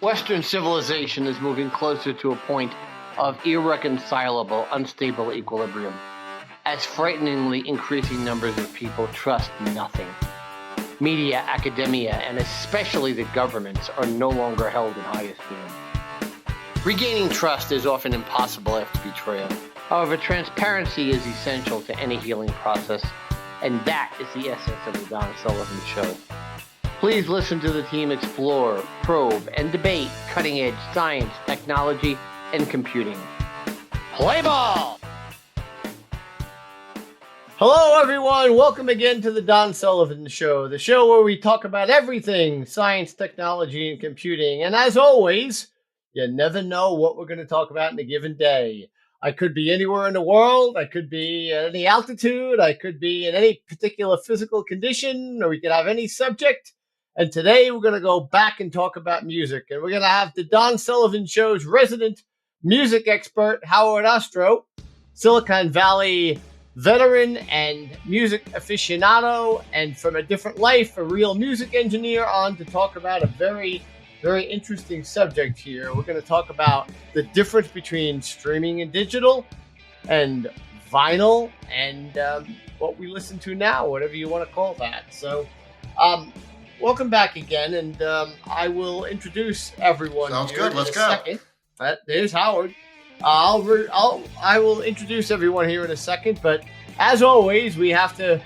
Western civilization is moving closer to a point of irreconcilable, unstable equilibrium, as frighteningly increasing numbers of people trust nothing. Media, academia, and especially the governments are no longer held in high esteem. Regaining trust is often impossible after betrayal. However, transparency is essential to any healing process, and that is the essence of the Don Sullivan Show. Please listen to the team explore, probe, and debate cutting-edge science, technology, and computing. Play ball! Hello, everyone. Welcome again to the Don Sullivan Show, the show where we talk about everything science, technology, and computing. And as always, you never know what we're going to talk about in a given day. I could be anywhere in the world. I could be at any altitude. I could be in any particular physical condition, or we could have any subject. And today we're going to go back and talk about music. And we're going to have the Don Sullivan Show's resident music expert, Howard Ostrow, Silicon Valley veteran and music aficionado, and from a different life, a real music engineer, on to talk about a very, very interesting subject here. We're going to talk about the difference between streaming and digital and vinyl and what we listen to now, whatever you want to call that. So, welcome back again, and I will introduce everyone. Sounds good. Let's go. Second. There's Howard. I will introduce everyone here in a second, but as always, we have to,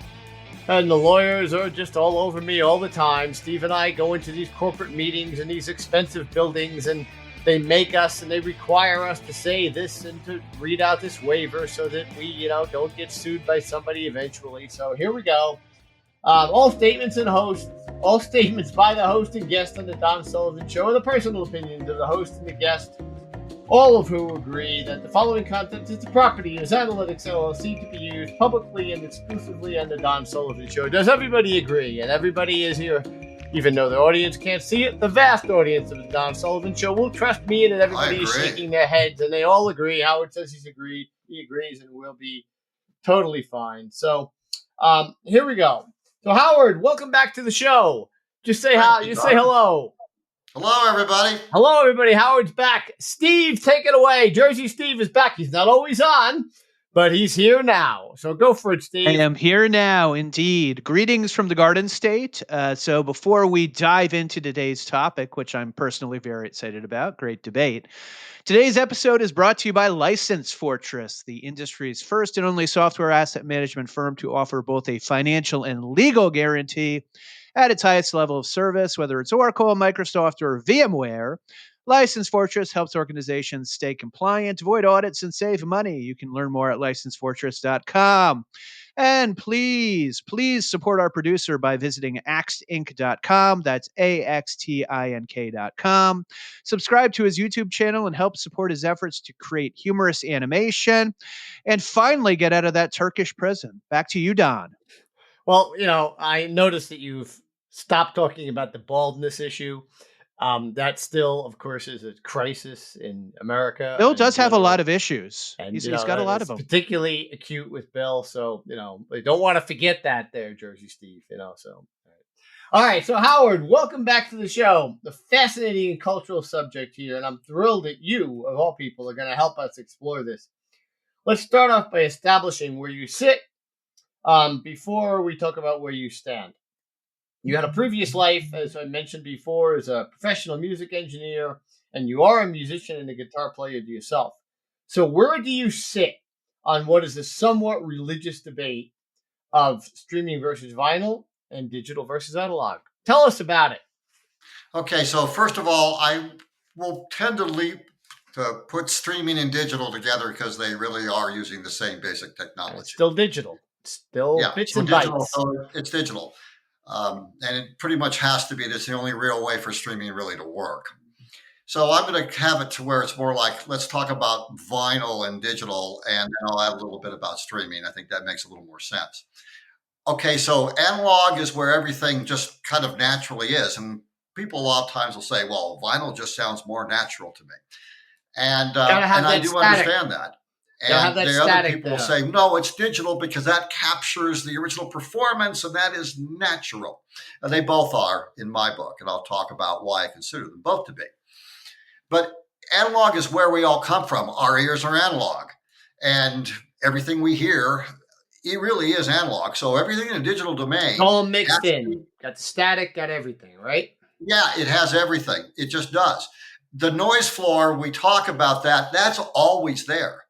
and the lawyers are just all over me all the time. Steve and I go into these corporate meetings in these expensive buildings, and they make us and they require us to say this and to read out this waiver so that we, don't get sued by somebody eventually. So here we go. All statements by the host and guest on the Don Sullivan Show are the personal opinions of the host and the guest, all of who agree that the following content is the property of Analytics LLC to be used publicly and exclusively on the Don Sullivan Show. Does everybody agree? And everybody is here, even though the audience can't see it. The vast audience of the Don Sullivan Show will trust me, and everybody is shaking their heads, and they all agree. Howard says he agrees, and we'll be totally fine. So here we go. So Howard, welcome back to the show. Just say hi. Just say hello. Hello, everybody. Hello, everybody. Howard's back. Steve, take it away. Jersey Steve is back. He's not always on, but he's here now. So go for it, Steve. I am here now, indeed. Greetings from the Garden State. So before we dive into today's topic, which I'm personally very excited about, great debate, today's episode is brought to you by License Fortress, the industry's first and only software asset management firm to offer both a financial and legal guarantee at its highest level of service, whether it's Oracle, Microsoft, or VMware. License Fortress helps organizations stay compliant, avoid audits, and save money. You can learn more at licensefortress.com. And please support our producer by visiting axtinc.com. That's AXTINK.com. Subscribe to his YouTube channel and help support his efforts to create humorous animation. And finally, get out of that Turkish prison. Back to you, Don. Well, I noticed that you've stopped talking about the baldness issue. That still, of course, is a crisis in America. Bill does have a lot of issues. And he's got a lot of them. Particularly acute with Bill. So, they don't want to forget that there, Jersey Steve, so. All right. So, Howard, welcome back to the show. The fascinating and cultural subject here. And I'm thrilled that you, of all people, are going to help us explore this. Let's start off by establishing where you sit before we talk about where you stand. You had a previous life, as I mentioned before, as a professional music engineer, and you are a musician and a guitar player to yourself. So where do you sit on what is a somewhat religious debate of streaming versus vinyl and digital versus analog? Tell us about it. Okay, so first of all, I will tend to put streaming and digital together because they really are using the same basic technology. It's still digital. Still bits and bytes. It's digital. And it pretty much has to be. That's the only real way for streaming really to work. So I'm going to have it to where it's more like, let's talk about vinyl and digital, and then I'll add a little bit about streaming. I think that makes a little more sense. Okay, so analog is where everything just kind of naturally is. And people a lot of times will say, well, vinyl just sounds more natural to me. And I do understand that. They'll have And that the other static people will there. say, no, it's digital because that captures the original performance and that is natural. And they both are in my book, and I'll talk about why I consider them both to be. But analog is where we all come from. Our ears are analog, and everything we hear, it really is analog. So everything in a digital domain, It's all mixed in. Got the static, got everything, right? yeah, it has everything. It just does. The noise floor, we talk about that. That's always there.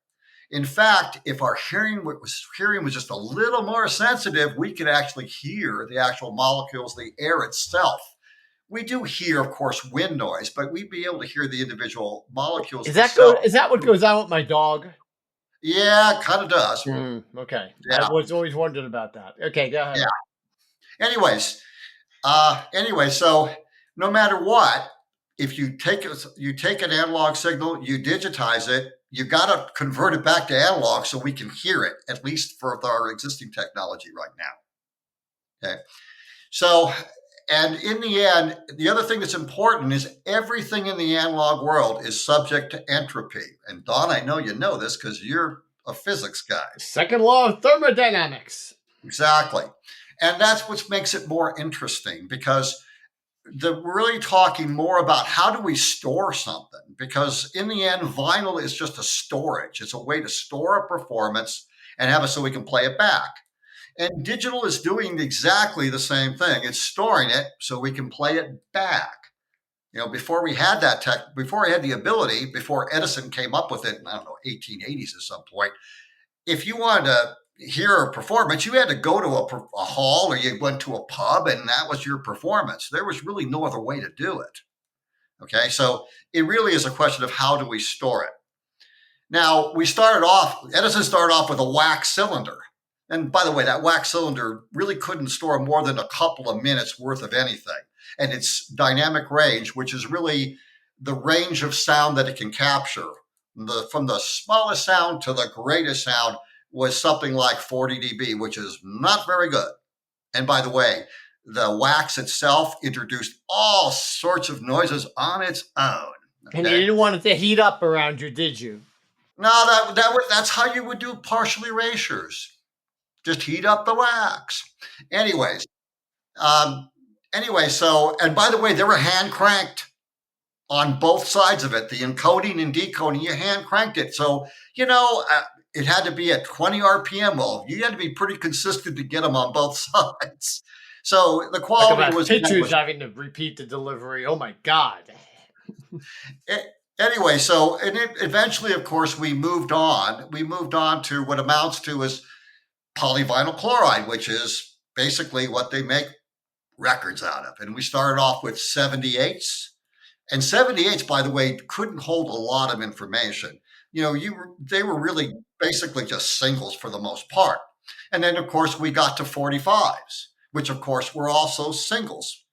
In fact, if our hearing was just a little more sensitive, we could actually hear the actual molecules, the air itself. We do hear, of course, wind noise, but we'd be able to hear the individual molecules Is that themselves. Is that what goes on with my dog? Yeah, kind of does. Okay. Yeah. I was always wondering about that. Okay, go ahead. Yeah. Anyway, so no matter what, if you take an analog signal, you digitize it, you got to convert it back to analog so we can hear it, at least for our existing technology right now. Okay. So, and in the end, the other thing that's important is everything in the analog world is subject to entropy. And Don, I know you know this because you're a physics guy. Second law of thermodynamics. Exactly. And that's what makes it more interesting, because we're really talking more about how do we store something, because in the end, vinyl is just a storage. It's a way to store a performance and have it so we can play it back. And digital is doing exactly the same thing. It's storing it so we can play it back. You know, before we had that before we had the ability, before Edison came up with it in, I don't know, 1880s at some point, if you wanted to hear a performance, you had to go to a hall, or you went to a pub, and that was your performance. There was really no other way to do it. Okay, so it really is a question of how do we store it. Now, Edison started off with a wax cylinder. And by the way, that wax cylinder really couldn't store more than a couple of minutes worth of anything. And its dynamic range, which is really the range of sound that it can capture, from the smallest sound to the greatest sound, was something like 40 dB, which is not very good. And by the way, the wax itself introduced all sorts of noises on its own. Okay? And you didn't want it to heat up around you, did you? No, that's how you would do partial erasures. Just heat up the wax. Anyways, so, and by the way, they were hand cranked on both sides of it. The encoding and decoding, you hand cranked it. So, it had to be at 20 RPM. Well, you had to be pretty consistent to get them on both sides. So the quality was pictures having to repeat the delivery. Oh my God. Anyway, so eventually, of course, we moved on. We moved on to what amounts to is polyvinyl chloride, which is basically what they make records out of. And we started off with 78s. And 78s, by the way, couldn't hold a lot of information. They were really basically just singles for the most part. And then, of course, we got to 45s, which, of course, were also singles.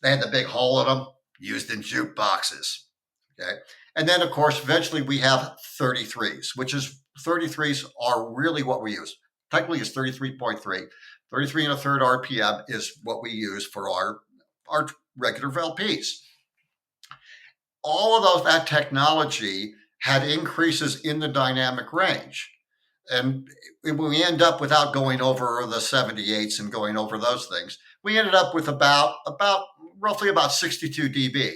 They had the big hole in them, used in jukeboxes. Okay. And then, of course, eventually we have 33s, which is 33s are really what we use. Technically, it's 33.3. 33 and a third RPM is what we use for our regular LPs. All of that technology had increases in the dynamic range. And we end up, without going over the 78s and going over those things, we ended up with roughly about 62 dB.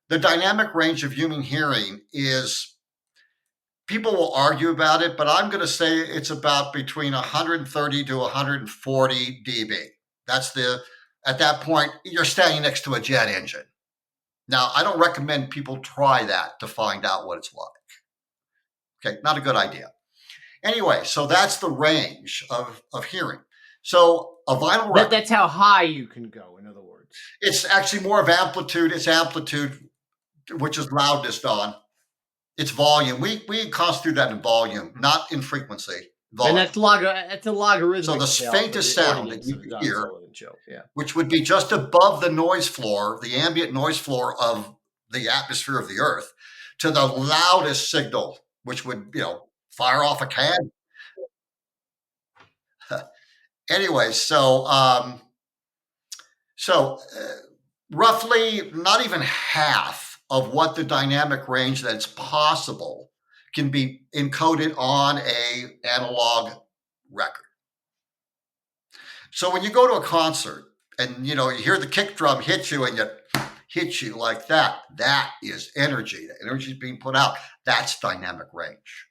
The dynamic range of human hearing is, people will argue about it, but I'm going to say it's about between 130 to 140 dB. At that point, you're standing next to a jet engine. Now, I don't recommend people try that to find out what it's like. Okay, not a good idea. Anyway, so that's the range of hearing. So a vinyl record. That's how high you can go, in other words. It's actually more of amplitude. It's amplitude, which is loudness, Don. It's volume. We constitute that in volume, not in frequency. Volume. And that's a logarithmic. So the faintest sound that you can hear, which would be just above the noise floor, the ambient noise floor of the atmosphere of the Earth, to the loudest signal, which would, fire off a can. Anyway, so roughly not even half of what the dynamic range that's possible can be encoded on a analog record. So when you go to a concert and you hear the kick drum hit you and it hits you like that, that is energy. The energy is being put out. That's dynamic range.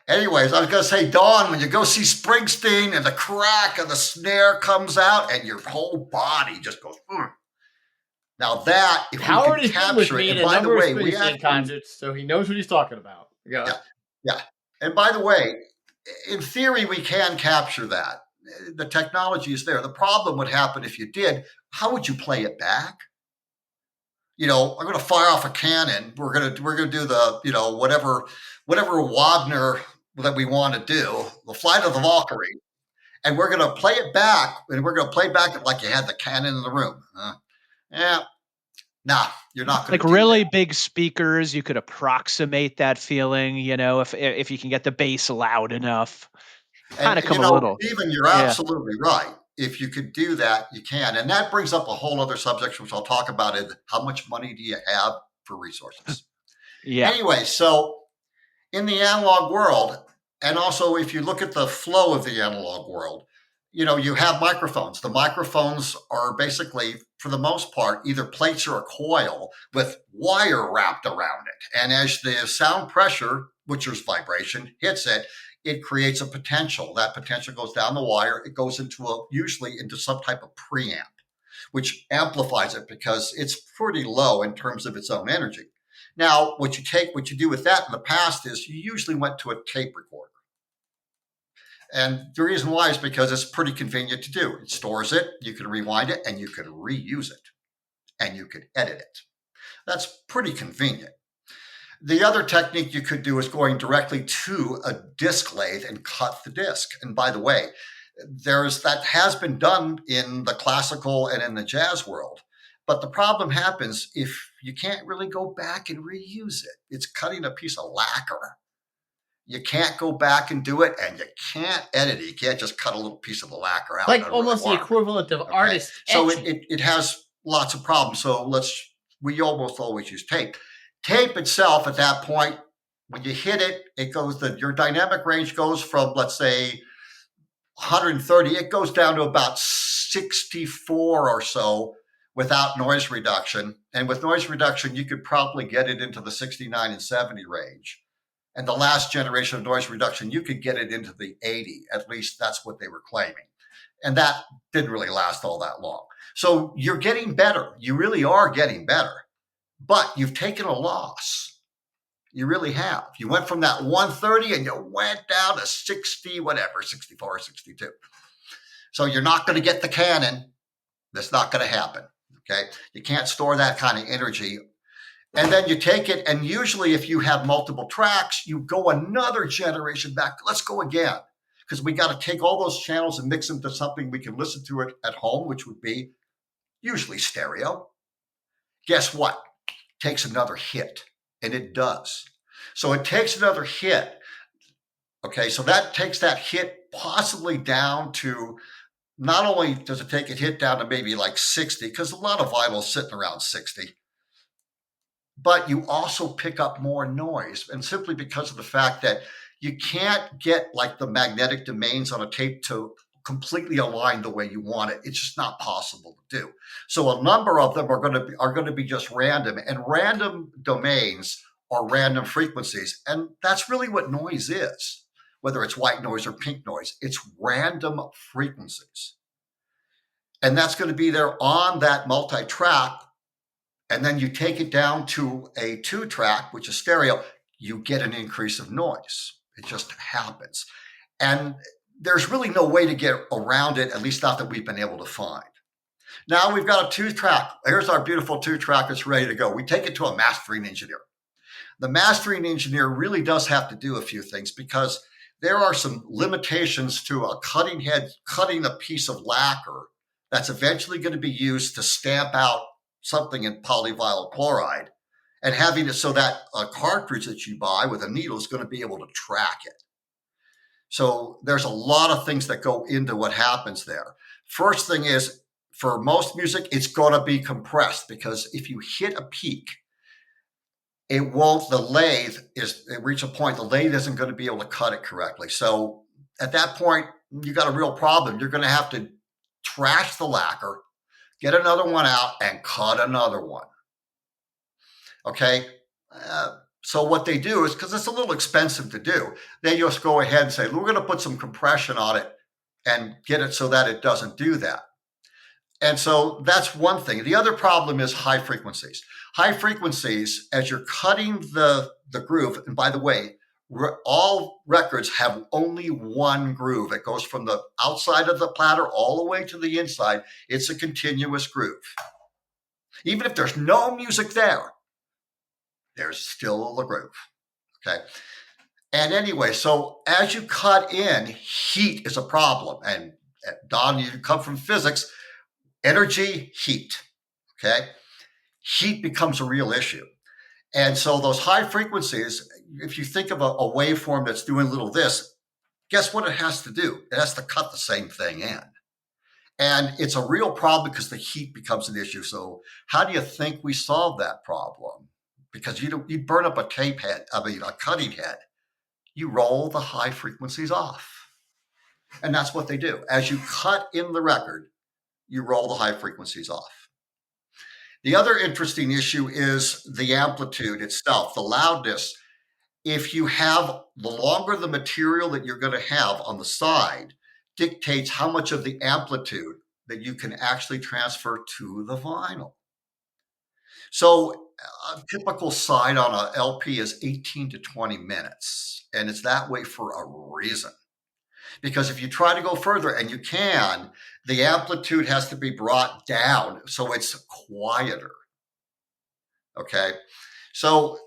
Anyways, I was going to say, Dawn, when you go see Springsteen and the crack of the snare comes out and your whole body just goes, Now that, if Howard we has can been with capture me it, in and a by the number of way, we Springsteen actually, concerts, so he knows what he's talking about. yeah. And by the way, in theory, we can capture that. The technology is there. The problem would happen if you did. How would you play it back? I'm going to fire off a cannon. We're going to do the whatever Wagner that we want to do, the Flight of the Valkyrie, and we're going to play it back, and we're going to play back it like you had the cannon in the room. Nah, you're not going to do really that. Big speakers. You could approximate that feeling, if you can get the bass loud enough. Kind of come a little. Stephen, you're absolutely right. If you could do that, you can. And that brings up a whole other subject, which I'll talk about, is how much money do you have for resources? Anyway, so in the analog world, and also if you look at the flow of the analog world, you have microphones. The microphones are basically, for the most part, either plates or a coil with wire wrapped around it. And as the sound pressure, which is vibration, hits it, it creates a potential. That potential goes down the wire. It goes usually into some type of preamp, which amplifies it because it's pretty low in terms of its own energy. Now, what you do with that in the past is you usually went to a tape recorder. And the reason why is because it's pretty convenient to do. It stores it, you can rewind it, and you can reuse it, and you can edit it. That's pretty convenient. The other technique you could do is going directly to a disc lathe and cut the disc. And by the way, that has been done in the classical and in the jazz world. But the problem happens if you can't really go back and reuse it. It's cutting a piece of lacquer. You can't go back and do it, and you can't edit it. You can't just cut a little piece of the lacquer out. Like almost the equivalent of artist etching. So it has lots of problems. So we almost always use tape. Tape itself, at that point, when you hit it, your dynamic range goes from, let's say, 130. It goes down to about 64 or so without noise reduction. And with noise reduction, you could probably get it into the 69 and 70 range. And the last generation of noise reduction, you could get it into the 80. At least that's what they were claiming. And that didn't really last all that long. So you're getting better. You really are getting better. But you've taken a loss. You really have. You went from that 130 and you went down to 60, whatever, 64 or 62. So you're not going to get the cannon. That's not going to happen. Okay. You can't store that kind of energy. And then you take it, and usually if you have multiple tracks, you go another generation back. Let's go again, because we got to take all those channels and mix them to something we can listen to it at home, which would be usually stereo. Guess what? It takes another hit, and it does. So it takes another hit. Okay, so that takes that hit possibly down to, not only does it take a hit down to maybe like 60, because a lot of vinyl is sitting around 60, but you also pick up more noise. And simply because of the fact that you can't get like the magnetic domains on a tape to completely align the way you want it. It's just not possible to do. So a number of them are going to be just random, and random domains are random frequencies. And that's really what noise is, whether it's white noise or pink noise. It's random frequencies. And that's going to be there on that multi-track. And then you take it down to a 2-track, which is stereo, you get an increase of noise. It just happens. And there's really no way to get around it, at least not that we've been able to find. Now we've got a 2-track. Here's our beautiful 2-track that's ready to go. We take it to a mastering engineer. The mastering engineer really does have to do a few things, because there are some limitations to a cutting a piece of lacquer that's eventually going to be used to stamp out something in polyvinyl chloride, and having it so that a cartridge that you buy with a needle is going to be able to track it. So there's a lot of things that go into what happens there. First thing is, for most music, it's going to be compressed, because if you hit a peak, it won't, it reach a point, the lathe isn't going to be able to cut it correctly. So at that point, you got a real problem. You're going to have to trash the lacquer, get another one out, and cut another one. Okay. So what they do is, because it's a little expensive to do, they just go ahead and say, we're going to put some compression on it and get it so that it doesn't do that. And so that's one thing. The other problem is high frequencies. High frequencies, as you're cutting the groove, and by the way, all records have only one groove. It goes from the outside of the platter all the way to the inside. It's a continuous groove. Even if there's no music there, there's still a groove. Okay. And anyway, so as you cut in, heat is a problem. And Don, you come from physics, energy, heat. Okay. Heat becomes a real issue. And so those high frequencies, if you think of a waveform that's doing little this, guess what it has to do? It has to cut the same thing in. And it's a real problem because the heat becomes an issue. So how do you think we solve that problem? Because you burn up a cutting head. You roll the high frequencies off. And that's what they do. As you cut in the record, you roll the high frequencies off. The other interesting issue is the amplitude itself, the loudness. If you have, the longer the material that you're going to have on the side dictates how much of the amplitude that you can actually transfer to the vinyl. So a typical side on an LP is 18 to 20 minutes, and it's that way for a reason. Because if you try to go further, and you can, the amplitude has to be brought down so it's quieter. Okay, so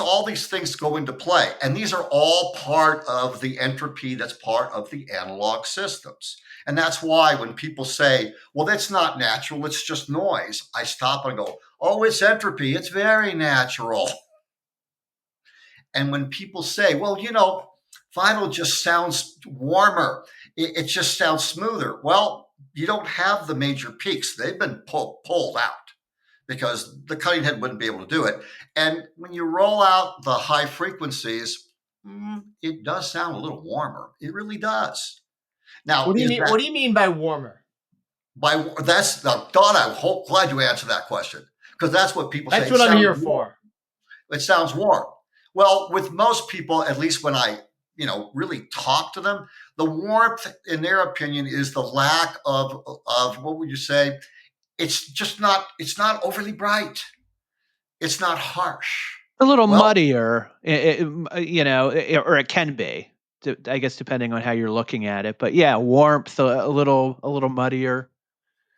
all these things go into play, and these are all part of the entropy that's part of the analog systems. And that's why when people say, well, that's not natural, it's just noise, I stop and go, oh, it's entropy, it's very natural. And when people say, well, vinyl just sounds warmer, it just sounds smoother. Well, you don't have the major peaks. They've been pulled out because the cutting head wouldn't be able to do it. And when you roll out the high frequencies, it does sound a little warmer. It really does. Now, what do you mean by warmer? Don, I'm glad you answered that question, because that's what people say. That's what I'm here for. It sounds warm. Well, with most people, at least when I, really talk to them, the warmth, in their opinion, is the lack of what would you say? It's not overly bright. It's not harsh. A little muddier, or it can be, I guess, depending on how you're looking at it. But yeah, warmth, a little muddier.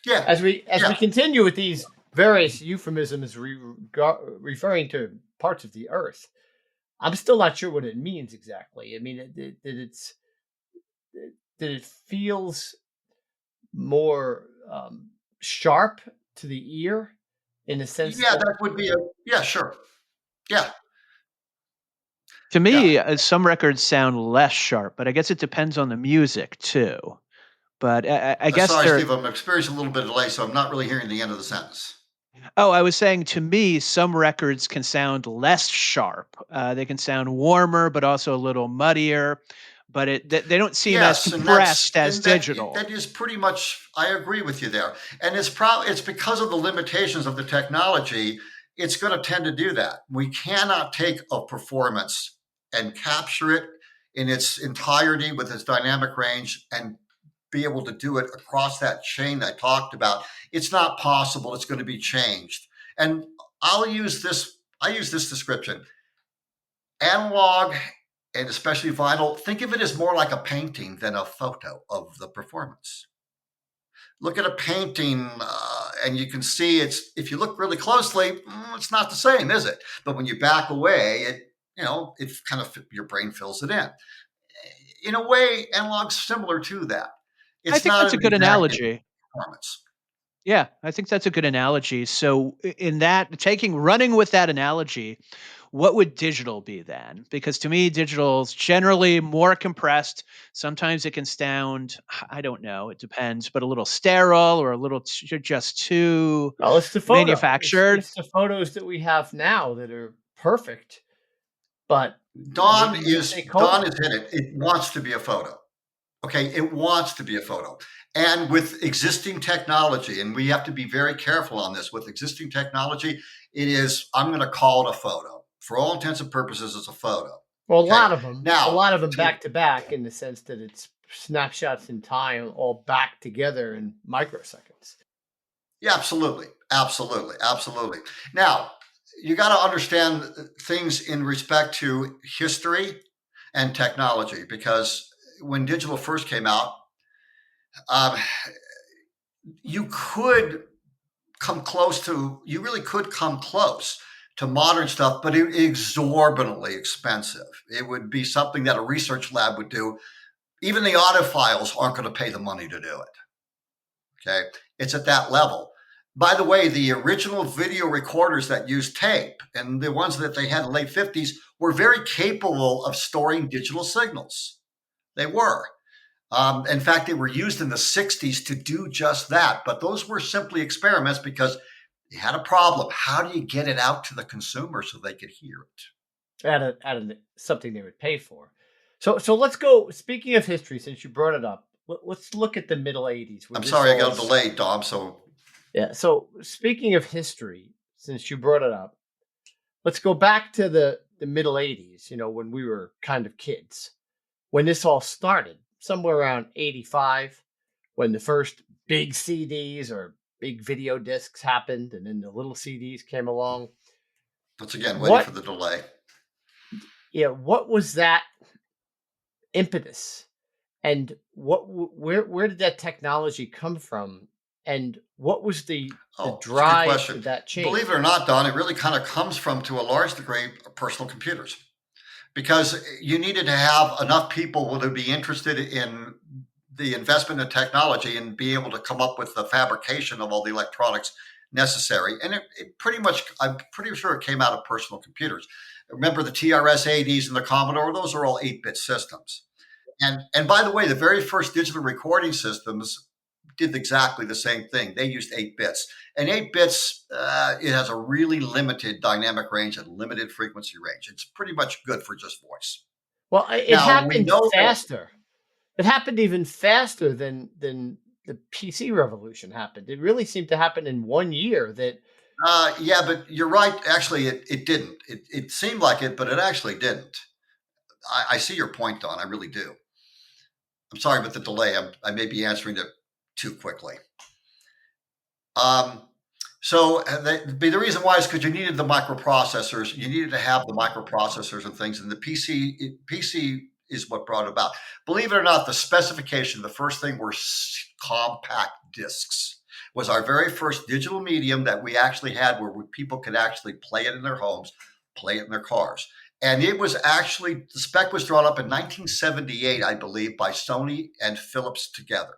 Yeah. As we continue with these various euphemisms referring to parts of the earth, I'm still not sure what it means exactly. I mean, it feels more sharp to the ear in a sense. Yeah, that would be sure. Yeah. To me, some records sound less sharp, but I guess it depends on the music too. But I guess sorry, Steve, I'm experiencing a little bit of delay, so I'm not really hearing the end of the sentence. Oh, I was saying, to me, some records can sound less sharp. They can sound warmer, but also a little muddier. But they don't seem as compressed as digital. That is pretty much, I agree with you there. And it's because of the limitations of the technology, it's going to tend to do that. We cannot take a performance and capture it in its entirety with its dynamic range and be able to do it across that chain I talked about. It's not possible. It's going to be changed. And I use this description. Analog, and especially vinyl, think of it as more like a painting than a photo of the performance. Look at a painting and you can see if you look really closely, it's not the same, is it? But when you back away, it kind of, your brain fills it in. In a way, analog's similar to that. I think that's a good analogy. Yeah, I think that's a good analogy. So in that, running with that analogy, what would digital be then? Because to me, digital is generally more compressed. Sometimes it can sound, I don't know, it depends, but a little sterile or a little just too it's the manufactured. It's the photos that we have now that are perfect, but Dawn maybe is they Dawn code. is in it. It wants to be a photo. Okay, it wants to be a photo. And with existing technology, and we have to be very careful on this, with existing technology, it is, I'm going to call it a photo. For all intents and purposes, it's a photo. Well, Okay. a Now, lot of them back to back in the sense that it's snapshots in time all back together in microseconds. yeah, absolutely. Absolutely. Absolutely. Now, you got to understand things in respect to history and technology, because when digital first came out, um, you could you really could come close to modern stuff, but it exorbitantly expensive. It would be something that a research lab would do. Even the audophiles aren't going to pay the money to do it. Okay. It's at that level. By the way, the original video recorders that used tape and the ones that they had in the late 50s were very capable of storing digital signals. They were. In fact, they were used in the 60s to do just that. But those were simply experiments because you had a problem. How do you get it out to the consumer so they could hear it? Something they would pay for. So let's go. Speaking of history, since you brought it up, let's look at the middle '80s. I'm sorry I got delayed, Dom. So yeah. So speaking of history, since you brought it up, let's go back to the middle '80s. You know, when we were kind of kids, when this all started, somewhere around '85, when the first big CDs or big video discs happened, and then the little CDs came along. once again, waiting for the delay. Yeah, what was that impetus, and where did that technology come from, and what was the drive for that change? Believe it or not, Don, it really kind of comes from, to a large degree, personal computers, because you needed to have enough people to be interested in the investment in technology and be able to come up with the fabrication of all the electronics necessary. And it pretty much, I'm pretty sure it came out of personal computers. Remember the TRS-80s and the Commodore? Those are all 8-bit systems. And by the way, the very first digital recording systems did exactly the same thing. They used 8 bits. And 8 bits, it has a really limited dynamic range and limited frequency range. It's pretty much good for just voice. Well, it happened faster. It happened even faster than the PC revolution happened. It really seemed to happen in 1 year. Yeah, but you're right. Actually, it didn't. It seemed like it, but it actually didn't. I see your point, Don. I really do. I'm sorry about the delay. I may be answering it too quickly. So the reason why is because you needed the microprocessors. You needed to have the microprocessors and things. And the PC is what brought it about. Believe it or not, the specification, the first thing were compact discs. Was our very first digital medium that we actually had where people could actually play it in their homes, play it in their cars. And it was actually, the spec was drawn up in 1978, I believe, by Sony and Philips together.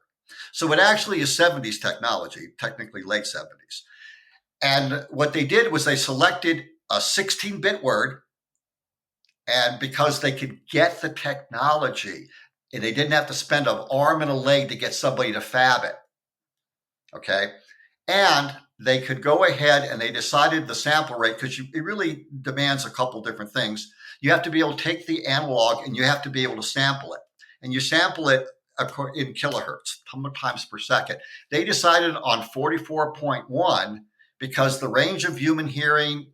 So it actually is 70s technology, technically late 70s. And what they did was they selected a 16-bit word, and because they could get the technology, and they didn't have to spend an arm and a leg to get somebody to fab it. Okay. And they could go ahead and they decided the sample rate, because it really demands a couple different things. You have to be able to take the analog and you have to be able to sample it. And you sample it in kilohertz, how many times per second. They decided on 44.1 because the range of human hearing,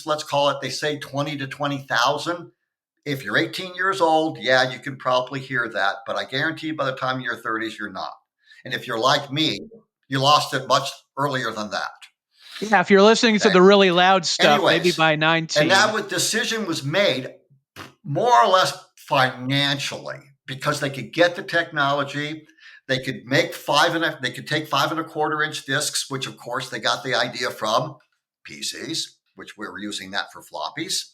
let's call it, they say 20 to 20,000. If you're 18 years old, yeah, you can probably hear that. But I guarantee by the time you're 30s, you're not. And if you're like me, you lost it much earlier than that. Yeah, if you're listening to the really loud stuff, maybe by 19. And that decision was made more or less financially because they could get the technology. They could make they could take 5.25-inch discs, which of course they got the idea from PCs, which we were using that for floppies.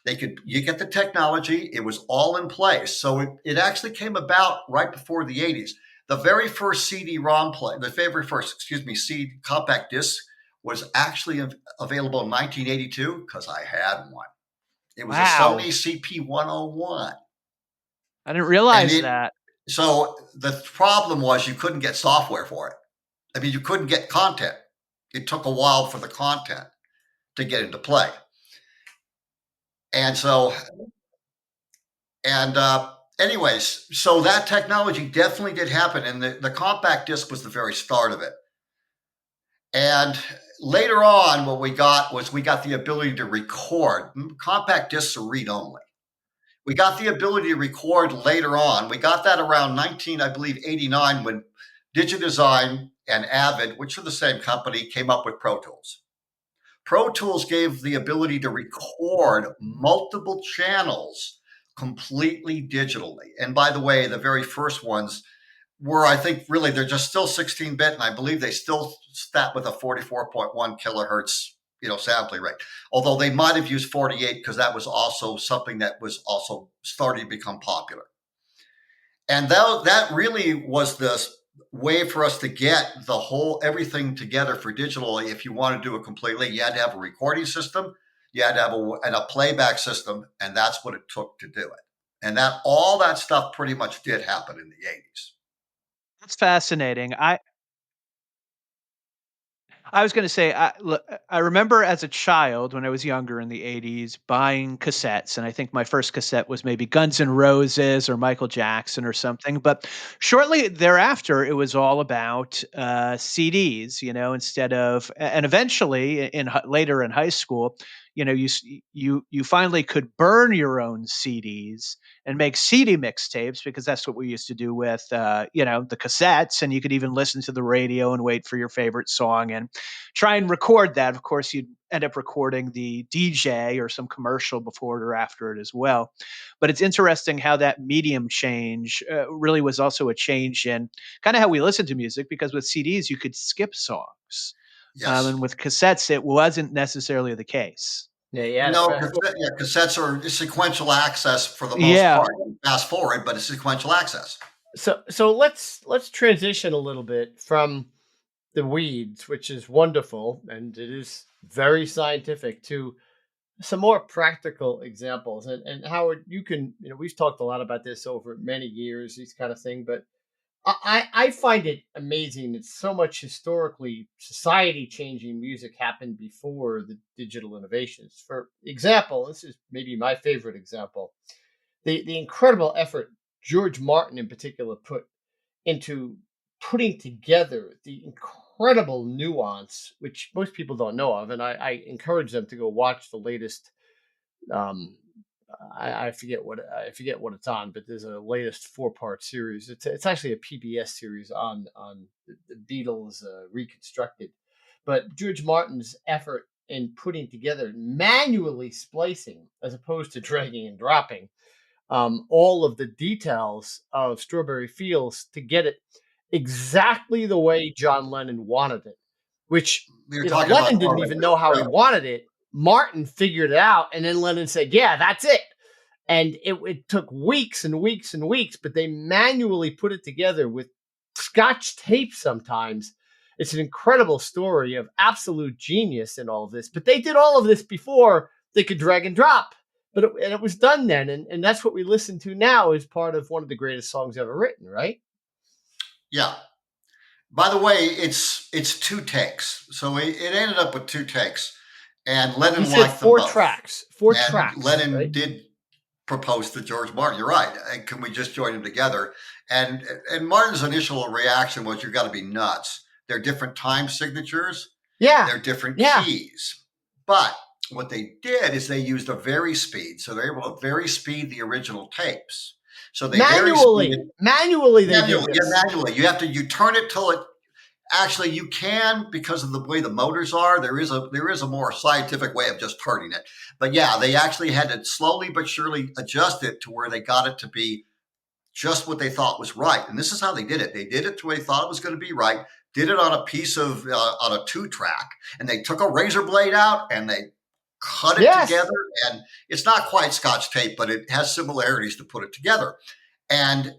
You get the technology. It was all in place. So it actually came about right before the 80s. The very first CD-ROM CD compact disc was actually available in 1982 because I had one. It was a Sony CP101. I didn't realize that. So the problem was you couldn't get software for it. I mean, you couldn't get content. It took a while for the content to get into play. And so, and anyways, so that technology definitely did happen. And the compact disc was the very start of it. And later on, what we got was we got the ability to record. Compact discs are read only. We got the ability to record later on. We got that around 89 when Digidesign and Avid, which are the same company, came up with Pro Tools. Pro Tools gave the ability to record multiple channels completely digitally. And by the way, the very first ones were, I think, really, they're just still 16-bit, and I believe they still sat with a 44.1 kilohertz, sampling rate. Although they might have used 48 because that was also something that was also starting to become popular. And that really was the way for us to get everything together for digital. If you want to do it completely, you had to have a recording system, you had to have a playback system, and that's what it took to do it. And all that stuff pretty much did happen in the 80s. That's fascinating. I was going to say, I remember as a child when I was younger in the 80s buying cassettes. And I think my first cassette was maybe Guns N' Roses or Michael Jackson or something. But shortly thereafter, it was all about CDs, instead of, and eventually later in high school, you finally could burn your own CDs and make CD mixtapes, because that's what we used to do with, the cassettes. And you could even listen to the radio and wait for your favorite song and try and record that. Of course, you'd end up recording the DJ or some commercial before it or after it as well. But it's interesting how that medium change really was also a change in kind of how we listen to music, because with CDs, you could skip songs. Yes. And with cassettes, it wasn't necessarily the case. Yeah. No, cassettes are sequential access for the most part. Fast forward, but it's sequential access. So let's transition a little bit from the weeds, which is wonderful and it is very scientific, to some more practical examples. And Howard, you can, we've talked a lot about this over many years, these kind of thing, but I find it amazing that so much historically society changing music happened before the digital innovations. For example, this is maybe my favorite example, the incredible effort George Martin in particular put into putting together the incredible nuance, which most people don't know of. And I encourage them to go watch the latest. I forget what it's on, but there's a latest 4-part series. It's actually a PBS series on the Beatles reconstructed. But George Martin's effort in putting together, manually splicing as opposed to dragging and dropping, all of the details of Strawberry Fields to get it exactly the way John Lennon wanted it, which Lennon didn't even know how he wanted it. Martin figured it out, and then Lennon said, yeah, that's it. And it took weeks and weeks and weeks, but they manually put it together with Scotch tape sometimes. It's an incredible story of absolute genius in all of this. But they did all of this before they could drag and drop. But it was done then, and that's what we listen to now as part of one of the greatest songs ever written, right? Yeah. By the way, it's 2 takes, so it ended up with 2 takes, and Lennon liked them both. 4 tracks. Lennon right? did propose to George Martin. You're right. And can we just join them together? And Martin's initial reaction was, "You got to be nuts. They're different time signatures. Yeah, they're different keys." But what they did is they used a varispeed, so they're able to varispeed the original tapes. So they manually. Manually. You have to turn it till it. Actually, you can, because of the way the motors are. There is a more scientific way of just turning it. But yeah, they actually had to slowly but surely adjust it to where they got it to be just what they thought was right. And this is how they did it. They did it to where they thought it was going to be right. Did it on a piece of on a 2-track, and they took a razor blade out and they cut it together. And it's not quite Scotch tape, but it has similarities to put it together. And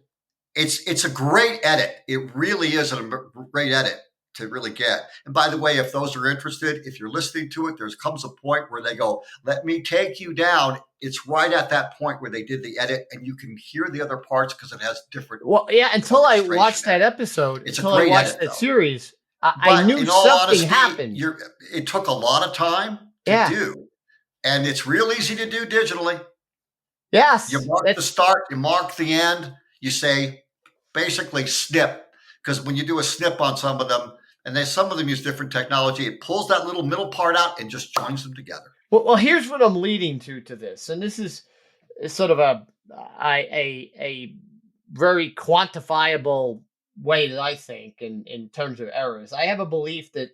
it's a great edit. It really is a great edit to really get. And by the way, if those are interested, if you're listening to it, there comes a point where they go, "Let me take you down." It's right at that point where they did the edit, and you can hear the other parts because it has different. Well, yeah. Until I watched that episode, until I watched that series, I knew something happened. It took a lot of time to do. And it's real easy to do digitally. You Yes, mark the that's start, you mark the end, you say basically snip. Because when you do a snip on some of them, and then some of them use different technology, it pulls that little middle part out and just joins them together. well. Here's what I'm leading to this, and this is sort of a very quantifiable way that I think in terms of errors. I have a belief that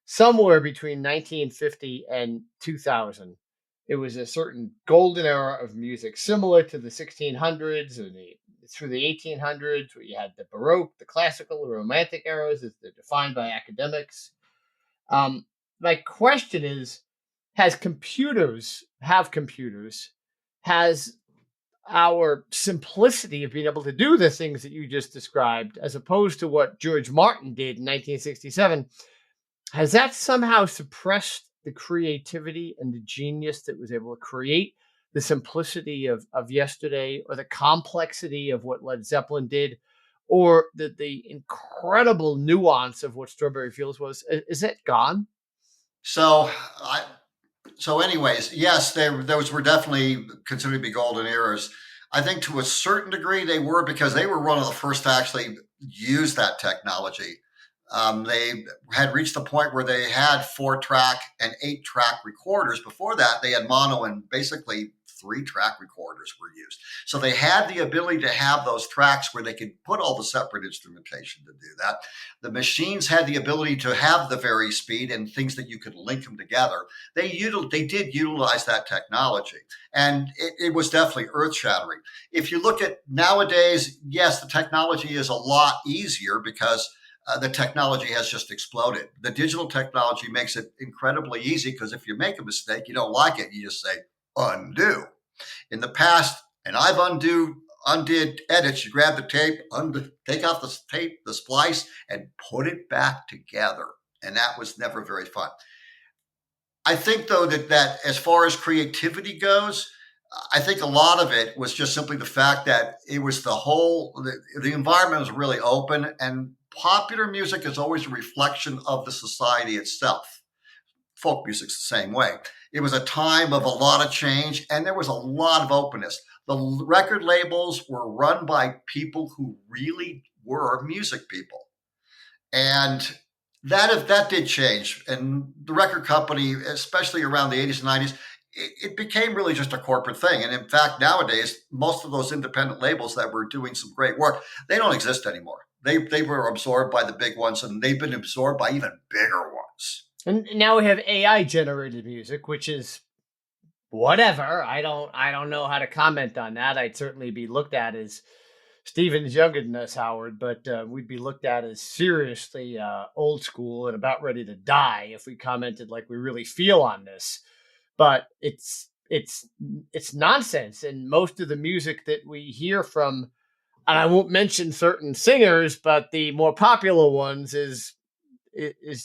somewhere between 1950 and 2000, it was a certain golden era of music, similar to the 1600s or the through the 1800s, where you had the Baroque, the classical, the Romantic eras, as they're defined by academics. My question is, have computers, has our simplicity of being able to do the things that you just described, as opposed to what George Martin did in 1967, has that somehow suppressed the creativity and the genius that was able to create the simplicity of yesterday, or the complexity of what Led Zeppelin did, or the incredible nuance of what Strawberry Fields was? Is it gone? So, anyways, yes, those were definitely considered to be golden eras. I think to a certain degree they were, because they were one of the first to actually use that technology. They had reached the point where they had 4-track and 8-track recorders. Before that, they had mono and basically 3-track recorders were used. So they had the ability to have those tracks where they could put all the separate instrumentation to do that. The machines had the ability to have the vary speed and things that you could link them together. They did utilize that technology, and it was definitely earth-shattering. If you look at nowadays, yes, the technology is a lot easier because the technology has just exploded. The digital technology makes it incredibly easy, because if you make a mistake, you don't like it, you just say undo. In the past, and I've undid edits, you grab the tape, take out the tape, the splice, and put it back together. And that was never very fun. I think, though, that as far as creativity goes, I think a lot of it was just simply the fact that it was the environment was really open, and popular music is always a reflection of the society itself. Folk music's the same way. It was a time of a lot of change, and there was a lot of openness. The record labels were run by people who really were music people. And that did change. And the record company, especially around the 80s and 90s, it became really just a corporate thing. And in fact, nowadays, most of those independent labels that were doing some great work, they don't exist anymore. They were absorbed by the big ones, and they've been absorbed by even bigger ones. And now we have AI generated music, which is whatever. I don't know how to comment on that. I'd certainly be looked at as, Steven's younger than us, Howard, but we'd be looked at as seriously old school and about ready to die if we commented like we really feel on this. But it's nonsense, and most of the music that we hear from, and I won't mention certain singers, but the more popular ones is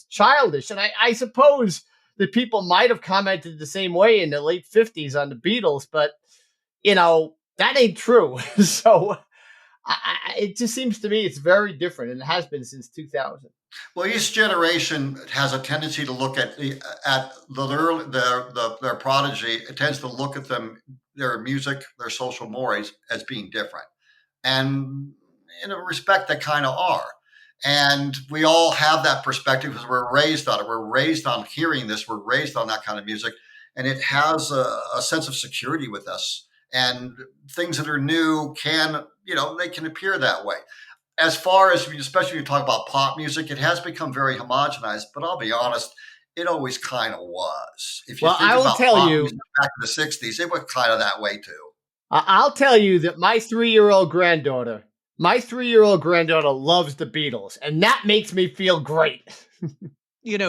childish. And I suppose that people might have commented the same way in the late 50s on the Beatles, but that ain't true. So it just seems to me it's very different, and it has been since 2000. Well, each generation has a tendency to look at their prodigy. It tends to look at their music, their social mores as being different, and in a respect, they kind of are. And we all have that perspective because we're raised on it. We're raised on hearing this. We're raised on that kind of music, and it has a sense of security with us. And things that are new they can appear that way. As far as, especially when you talk about pop music, it has become very homogenized. But I'll be honest, it always kind of was. If you think about pop music back in the 60s, it was kind of that way too. I'll tell you that my 3-year-old granddaughter loves the Beatles, and that makes me feel great.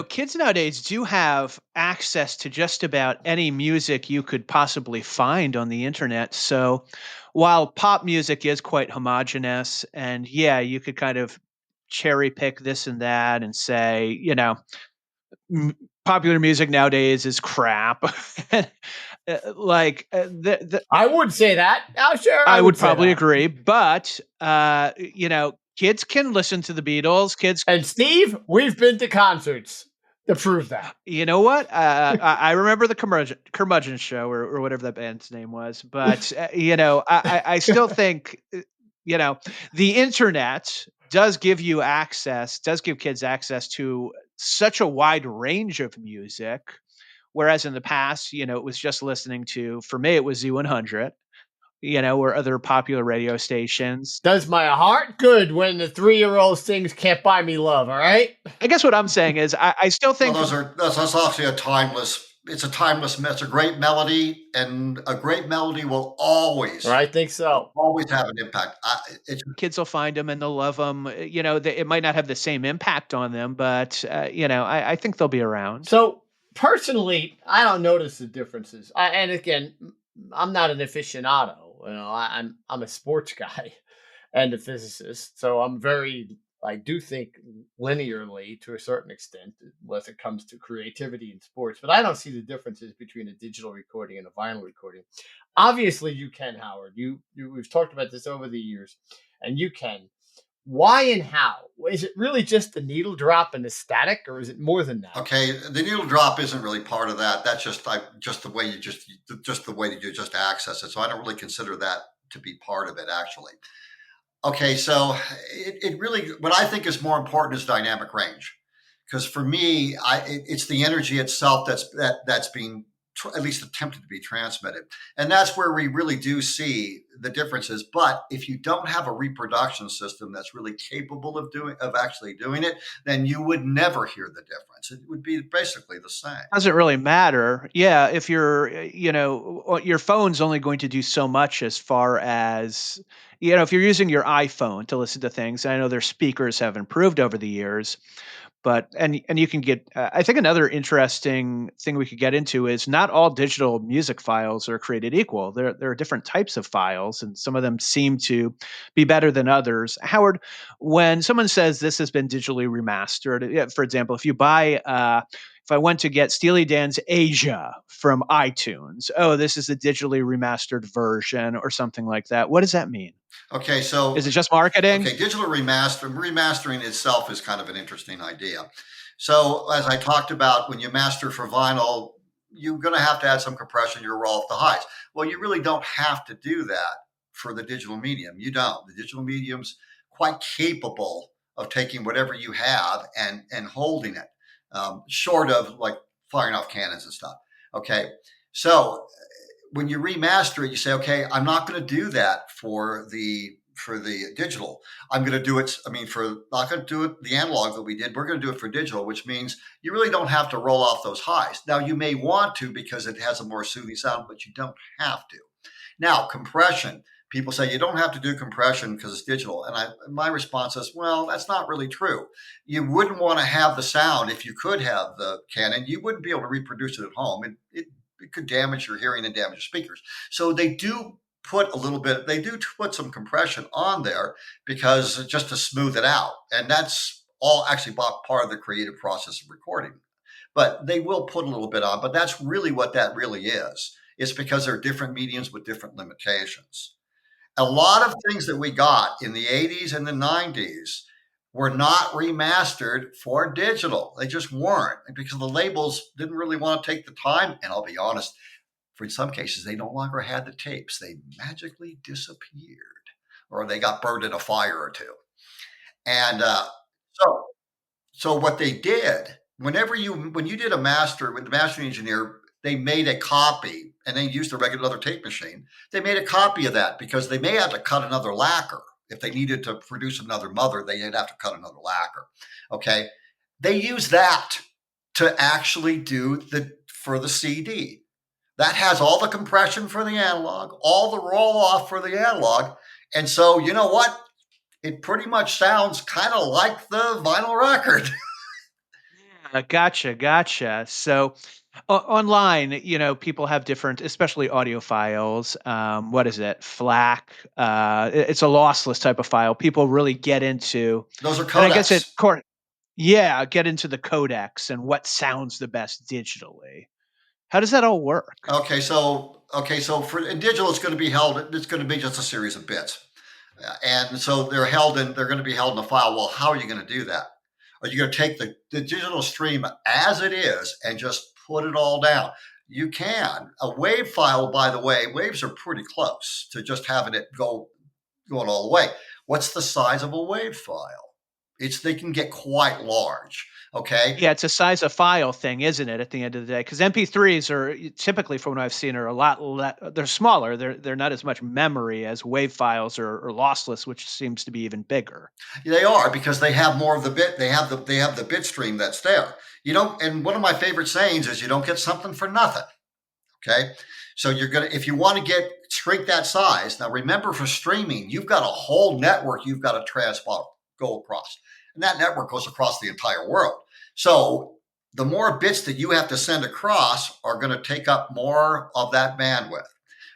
Kids nowadays do have access to just about any music you could possibly find on the internet. So while pop music is quite homogenous, and yeah, you could kind of cherry pick this and that and say, popular music nowadays is crap. I would say that. Oh, sure. I would probably agree, but kids can listen to the Beatles. And Steve, we've been to concerts. to prove that. You know what? I remember the Curmudgeon Show or whatever that band's name was, but I still think the internet does give you access, does give kids access to such a wide range of music, whereas in the past, it was just listening to. For me, it was Z100. Or other popular radio stations. Does my heart good when the 3-year-old sings "Can't Buy Me Love"? All right. I guess what I'm saying is, I still think that's obviously a timeless. It's a timeless. It's a great melody, and a great melody will always. I think so. Always have an impact. Kids will find them and they'll love them. It might not have the same impact on them, but I think they'll be around. So personally, I don't notice the differences. And again, I'm not an aficionado. I'm a sports guy and a physicist, so I do think linearly to a certain extent when it comes to creativity in sports, but I don't see the differences between a digital recording and a vinyl recording. Obviously, you can, Howard. We've talked about this over the years, and you can. Why and how? Is it really just the needle drop and the static, or is it more than that? Okay, the needle drop isn't really part of that. That's just the way you just access it. So I don't really consider that to be part of it, actually. Okay, so it really, what I think is more important is dynamic range, because for me, it's the energy itself that's being at least attempted to be transmitted. And that's where we really do see the differences. But if you don't have a reproduction system that's really capable of actually doing it, then you would never hear the difference. It would be basically the same. Doesn't really matter. Yeah. If your phone's only going to do so much as far as, if you're using your iPhone to listen to things, I know their speakers have improved over the years. But and you can get. I think another interesting thing we could get into is not all digital music files are created equal. There are different types of files, and some of them seem to be better than others. Howard, when someone says this has been digitally remastered, for example, if I went to get Steely Dan's Asia from iTunes, this is a digitally remastered version or something like that. What does that mean? Okay, so is it just marketing? Okay, digital remastering itself is kind of an interesting idea. So as I talked about, when you master for vinyl, you're going to have to add some compression. You roll off the highs. Well, you really don't have to do that for the digital medium. You don't. The digital medium's quite capable of taking whatever you have and holding it, short of like firing off cannons and stuff. Okay, so when you remaster it, you say, okay, I'm not going to do that for the digital. I'm going to do it. Not going to do it the analog that we did. We're going to do it for digital, which means you really don't have to roll off those highs. Now you may want to because it has a more soothing sound, but you don't have to. Now compression. People say you don't have to do compression because it's digital. And my response is, well, that's not really true. You wouldn't want to have the sound. If you could have the Canon, you wouldn't be able to reproduce it at home. It could damage your hearing and damage your speakers. So they do put some compression on there because just to smooth it out. And that's all actually part of the creative process of recording. But they will put a little bit on, but that's really what that really is. It's because there are different mediums with different limitations. A lot of things that we got in the 80s and the 90s were not remastered for digital. They just weren't, because the labels didn't really want to take the time. And I'll be honest, in some cases, they no longer had the tapes. They magically disappeared, or they got burned in a fire or two. And so what they did, when you did a master with the mastering engineer, they made a copy, and they used another tape machine. They made a copy of that because they may have to cut another lacquer. If they needed to produce another mother, they'd have to cut another lacquer. Okay. They use that to actually do for the CD. That has all the compression for the analog, all the roll off for the analog. And so, you know what? It pretty much sounds kind of like the vinyl record. Gotcha. So online, people have different, especially audiophile. What is it? FLAC. It's a lossless type of file. People really get into. Those are codecs. And I guess get into the codecs and what sounds the best digitally. How does that all work? Okay, so in digital, it's going to be just a series of bits, and so they're going to be held in a file. Well, how are you going to do that? Are you going to take the digital stream as it is and just put it all down? You can. A wave file, by the way, waves are pretty close to just having it going all the way. What's the size of a wave file? They can get quite large. Okay. Yeah, it's a size of file thing, isn't it? At the end of the day, because MP3s are typically, from what I've seen, are a lot. They're smaller. They're not as much memory as wave files or lossless, which seems to be even bigger. They are, because they have more of the bit. They have the bit stream that's there. You don't. And one of my favorite sayings is, you don't get something for nothing. Okay. So if you want to shrink that size. Now remember, for streaming, you've got a whole network you've got to go across. And that network goes across the entire world. So the more bits that you have to send across are going to take up more of that bandwidth.